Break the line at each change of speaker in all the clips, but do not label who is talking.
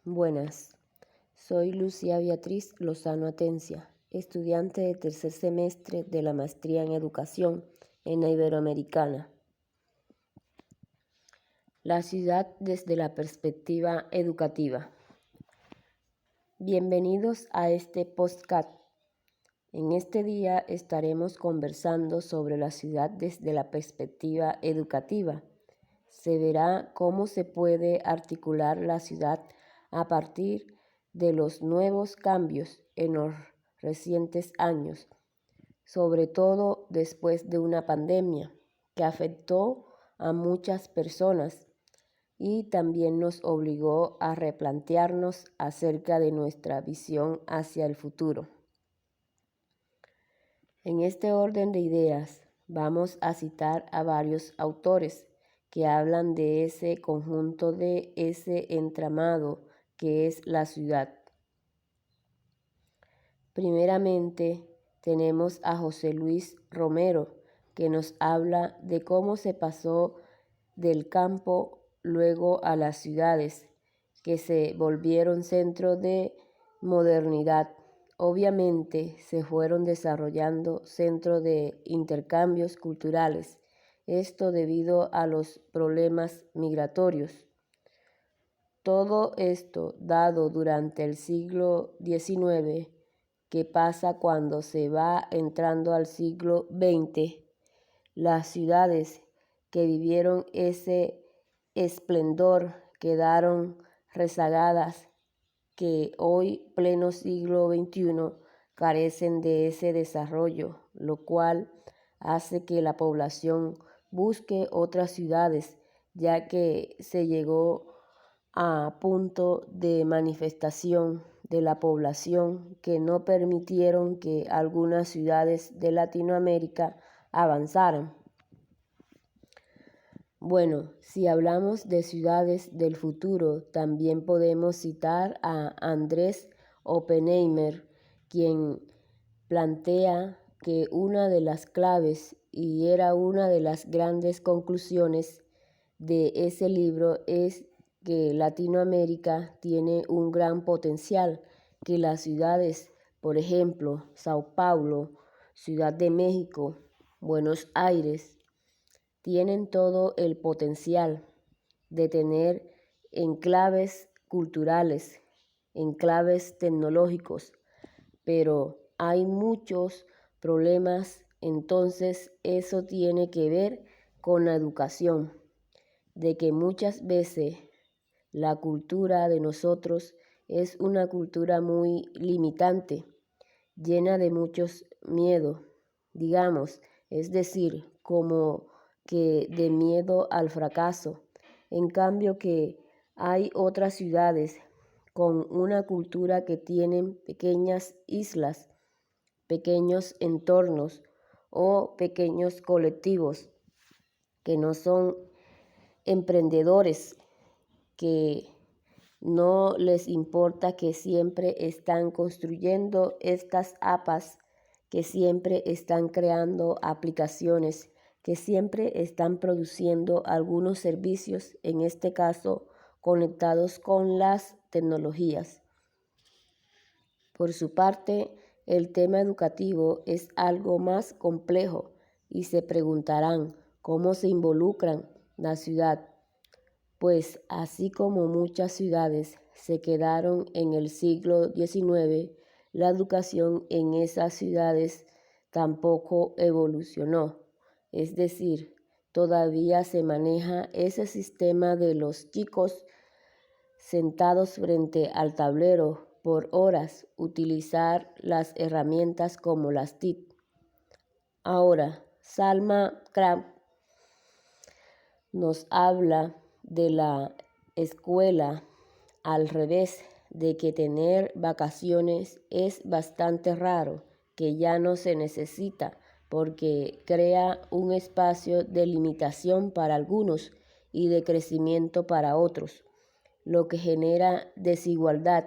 Buenas, soy Lucia Beatriz Lozano Atencia, estudiante de tercer semestre de la maestría en educación en la Iberoamericana. La ciudad desde la perspectiva educativa. Bienvenidos a este podcast. En este día estaremos conversando sobre la ciudad desde la perspectiva educativa. Se verá cómo se puede articular la ciudad a partir de los nuevos cambios en los recientes años, sobre todo después de una pandemia que afectó a muchas personas y también nos obligó a replantearnos acerca de nuestra visión hacia el futuro. En este orden de ideas, vamos a citar a varios autores que hablan de ese conjunto, de ese entramado que es la ciudad. Primeramente, tenemos a José Luis Romero, que nos habla de cómo se pasó del campo luego a las ciudades, que se volvieron centro de modernidad. Obviamente se fueron desarrollando centros de intercambios culturales, esto debido a los problemas migratorios. Todo esto dado durante el siglo XIX, que pasa cuando se va entrando al siglo XX, las ciudades que vivieron ese esplendor quedaron rezagadas, que hoy, pleno siglo XXI, carecen de ese desarrollo, lo cual hace que la población busque otras ciudades, ya que se llegó a punto de manifestación de la población que no permitieron que algunas ciudades de Latinoamérica avanzaran. Bueno, si hablamos de ciudades del futuro, también podemos citar a Andrés Oppenheimer, quien plantea que una de las claves, y era una de las grandes conclusiones de ese libro, es que Latinoamérica tiene un gran potencial, que las ciudades, por ejemplo, Sao Paulo, Ciudad de México, Buenos Aires, tienen todo el potencial de tener enclaves culturales, enclaves tecnológicos, pero hay muchos problemas. Entonces eso tiene que ver con la educación, de que muchas veces la cultura de nosotros es una cultura muy limitante, llena de muchos miedos, digamos, es decir, como que de miedo al fracaso. En cambio que hay otras ciudades con una cultura que tienen pequeñas islas, pequeños entornos o pequeños colectivos que no son emprendedores, que no les importa, que siempre están construyendo estas apps, que siempre están creando aplicaciones, que siempre están produciendo algunos servicios, en este caso conectados con las tecnologías. Por su parte, el tema educativo es algo más complejo y se preguntarán cómo se involucran la ciudad. Pues así como muchas ciudades se quedaron en el siglo XIX, la educación en esas ciudades tampoco evolucionó. Es decir, todavía se maneja ese sistema de los chicos sentados frente al tablero por horas, utilizar las herramientas como las TIC. Ahora, Salma Krab nos habla de la escuela al revés, de que tener vacaciones es bastante raro, que ya no se necesita porque crea un espacio de limitación para algunos y de crecimiento para otros, lo que genera desigualdad,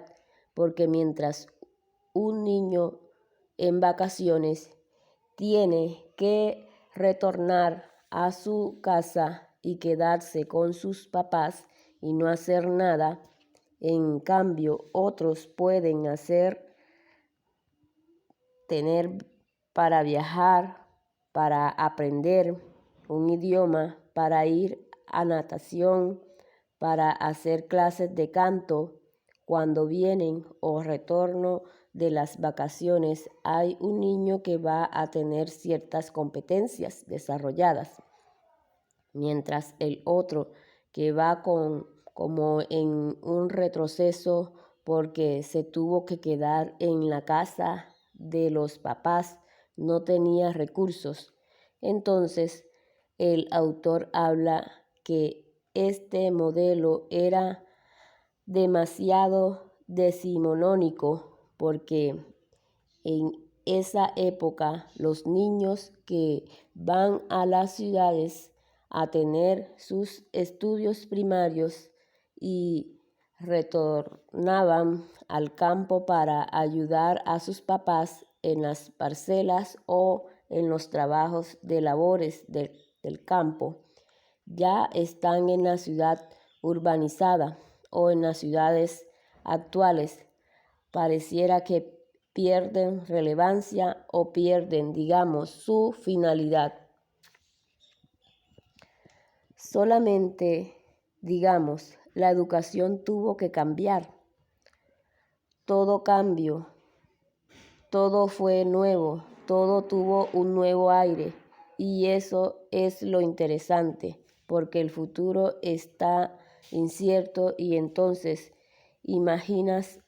porque mientras un niño en vacaciones tiene que retornar a su casa y quedarse con sus papás y no hacer nada, En cambio, otros pueden tener para viajar, para aprender un idioma, para ir a natación, para hacer clases de canto. Cuando vienen o retorno de las vacaciones, hay un niño que va a tener ciertas competencias desarrolladas, mientras el otro que va como en un retroceso porque se tuvo que quedar en la casa de los papás, no tenía recursos. Entonces, el autor habla que este modelo era demasiado decimonónico porque en esa época los niños que van a las ciudades a tener sus estudios primarios y retornaban al campo para ayudar a sus papás en las parcelas o en los trabajos de labores del campo, ya están en la ciudad urbanizada o en las ciudades actuales. Pareciera que pierden relevancia o pierden, digamos, su finalidad. Solamente, digamos, la educación tuvo que cambiar. Todo cambio, todo fue nuevo, todo tuvo un nuevo aire y eso es lo interesante, porque el futuro está incierto y entonces imaginas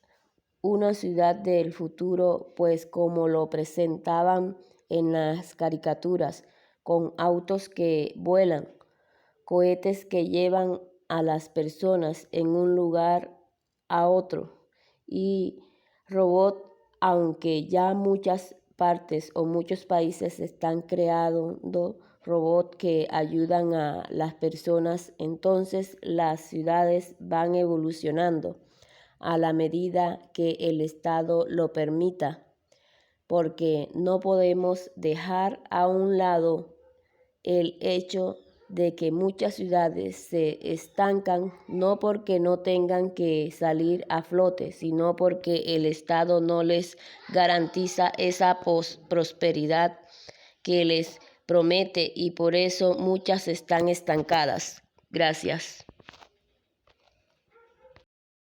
una ciudad del futuro, pues como lo presentaban en las caricaturas, con autos que vuelan, cohetes que llevan a las personas en un lugar a otro y robots, aunque ya muchas partes o muchos países están creando robots que ayudan a las personas, entonces las ciudades van evolucionando a la medida que el Estado lo permita, porque no podemos dejar a un lado el hecho de que muchas ciudades se estancan no porque no tengan que salir a flote, sino porque el Estado no les garantiza esa prosperidad que les promete y por eso muchas están estancadas. Gracias.